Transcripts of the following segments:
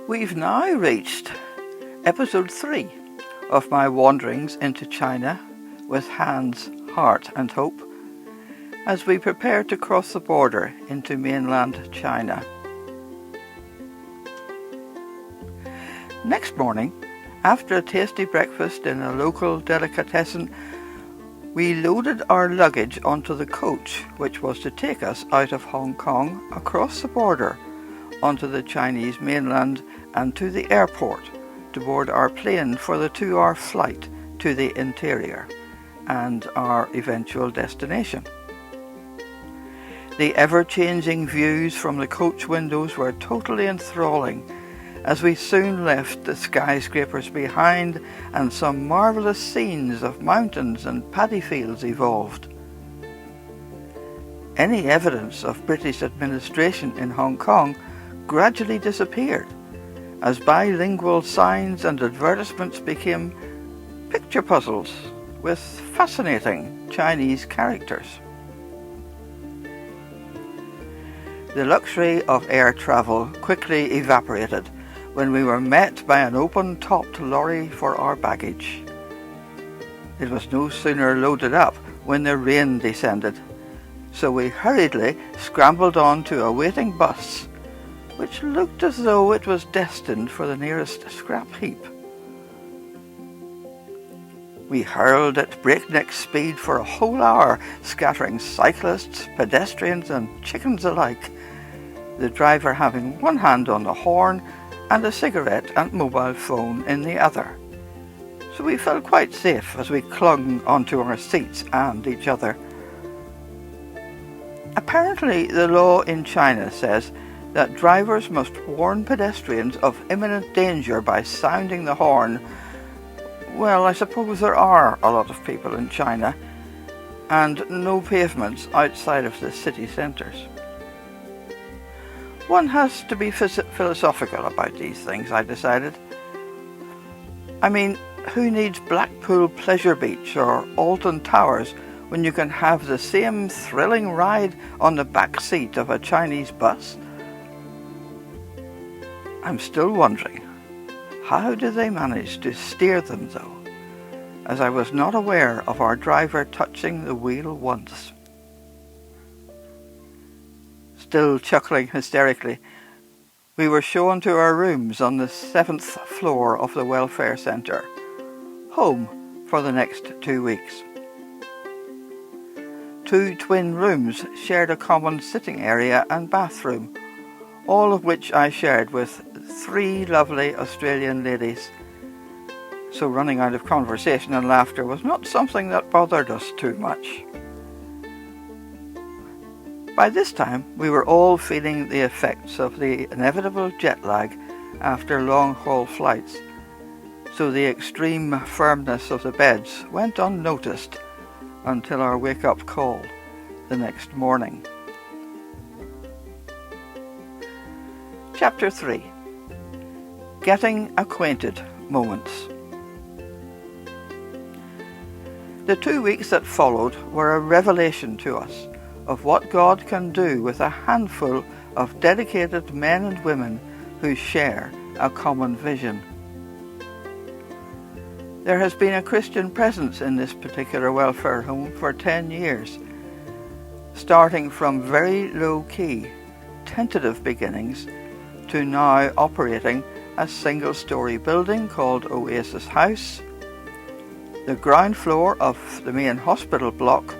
We've now reached episode 3 of my wanderings into China with Hans, Heart and Hope as we prepare to cross the border into mainland China. Next morning, after a tasty breakfast in a local delicatessen, we loaded our luggage onto the coach which was to take us out of Hong Kong across the border onto the Chinese mainland and to the airport to board our plane for the 2-hour flight to the interior and our eventual destination. The ever-changing views from the coach windows were totally enthralling as we soon left the skyscrapers behind and some marvellous scenes of mountains and paddyfields evolved. Any evidence of British administration in Hong Kong gradually disappeared as bilingual signs and advertisements became picture puzzles with fascinating Chinese characters. The luxury of air travel quickly evaporated when we were met by an open-topped lorry for our baggage. It was no sooner loaded up when the rain descended, so we hurriedly scrambled on to a waiting bus which looked as though it was destined for the nearest scrap heap. We hurled at breakneck speed for a whole hour, scattering cyclists, pedestrians and chickens alike, the driver having one hand on the horn and a cigarette and mobile phone in the other. So we felt quite safe as we clung onto our seats and each other. Apparently the law in China says that drivers must warn pedestrians of imminent danger by sounding the horn. Well, I suppose there are a lot of people in China, and no pavements outside of the city centres. One has to be philosophical about these things, I decided. I mean, who needs Blackpool Pleasure Beach or Alton Towers when you can have the same thrilling ride on the backseat of a Chinese bus? I'm still wondering, how do they manage to steer them though, as I was not aware of our driver touching the wheel once. Still chuckling hysterically, we were shown to our rooms on the 7th floor of the welfare centre, home for the next 2 weeks. 2 twin rooms shared a common sitting area and bathroom, all of which I shared with 3 lovely Australian ladies, so running out of conversation and laughter was not something that bothered us too much. By this time we were all feeling the effects of the inevitable jet lag after long-haul flights, so the extreme firmness of the beds went unnoticed until our wake-up call the next morning. Chapter 3. Getting Acquainted Moments. The 2 weeks that followed were a revelation to us of what God can do with a handful of dedicated men and women who share a common vision. There has been a Christian presence in this particular welfare home for 10 years, starting from very low-key, tentative beginnings to now operating a single-storey building called Oasis House, the ground floor of the main hospital block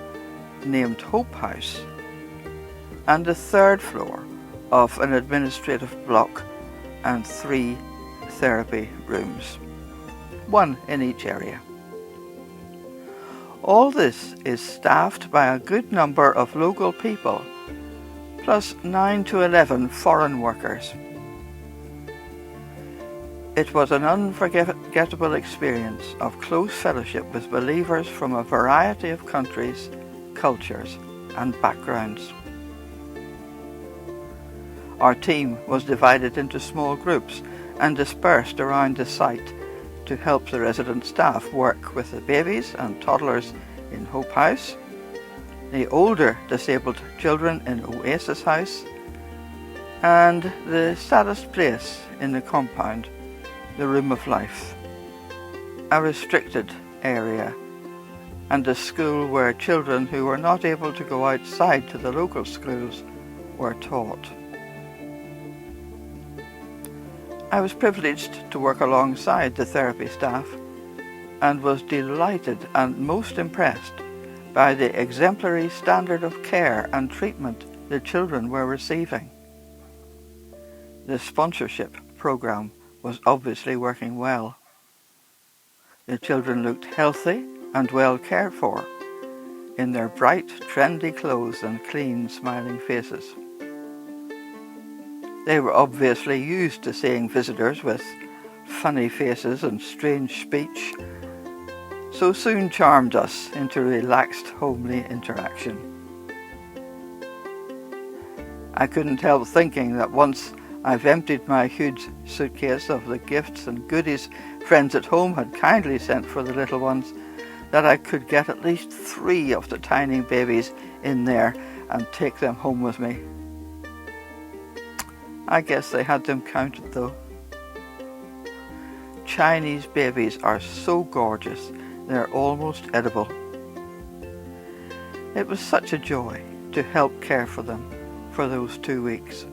named Hope House, and the 3rd floor of an administrative block and 3 therapy rooms, 1 in each area. All this is staffed by a good number of local people, plus 9 to 11 foreign workers. It was an unforgettable experience of close fellowship with believers from a variety of countries, cultures and backgrounds. Our team was divided into small groups and dispersed around the site to help the resident staff work with the babies and toddlers in Hope House, the older disabled children in Oasis House, and the saddest place in the compound, the Room of Life, a restricted area, and a school where children who were not able to go outside to the local schools were taught. I was privileged to work alongside the therapy staff and was delighted and most impressed by the exemplary standard of care and treatment the children were receiving. The sponsorship program was obviously working well. The children looked healthy and well cared for in their bright, trendy clothes and clean, smiling faces. They were obviously used to seeing visitors with funny faces and strange speech, so soon charmed us into relaxed, homely interaction. I couldn't help thinking that once I've emptied my huge suitcase of the gifts and goodies friends at home had kindly sent for the little ones, that I could get at least 3 of the tiny babies in there and take them home with me. I guess they had them counted though. Chinese babies are so gorgeous, they're almost edible. It was such a joy to help care for them for those 2 weeks.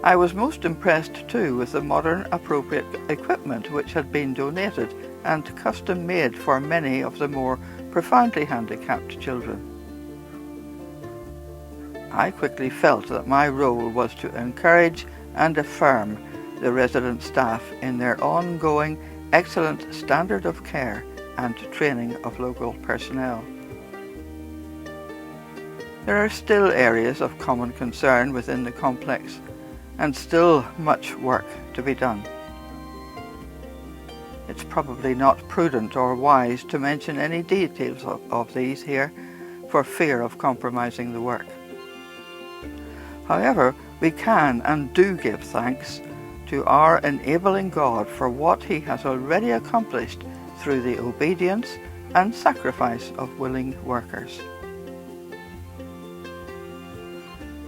I was most impressed too with the modern appropriate equipment which had been donated and custom made for many of the more profoundly handicapped children. I quickly felt that my role was to encourage and affirm the resident staff in their ongoing excellent standard of care and training of local personnel. There are still areas of common concern within the complex, and still much work to be done. It's probably not prudent or wise to mention any details of these here for fear of compromising the work. However, we can and do give thanks to our enabling God for what He has already accomplished through the obedience and sacrifice of willing workers.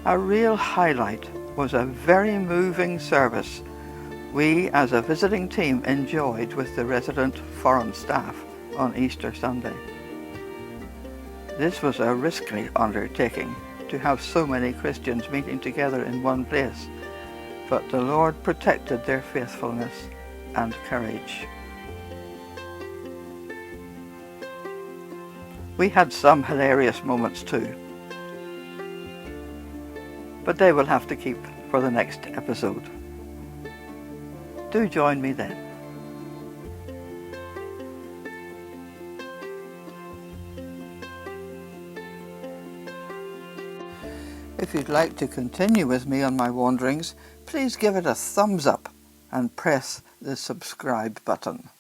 A real highlight was a very moving service we as a visiting team enjoyed with the resident foreign staff on Easter Sunday. This was a risky undertaking to have so many Christians meeting together in one place, but the Lord protected their faithfulness and courage. We had some hilarious moments too, but they will have to keep for the next episode. Do join me then. If you'd like to continue with me on my wanderings, please give it a thumbs up and press the subscribe button.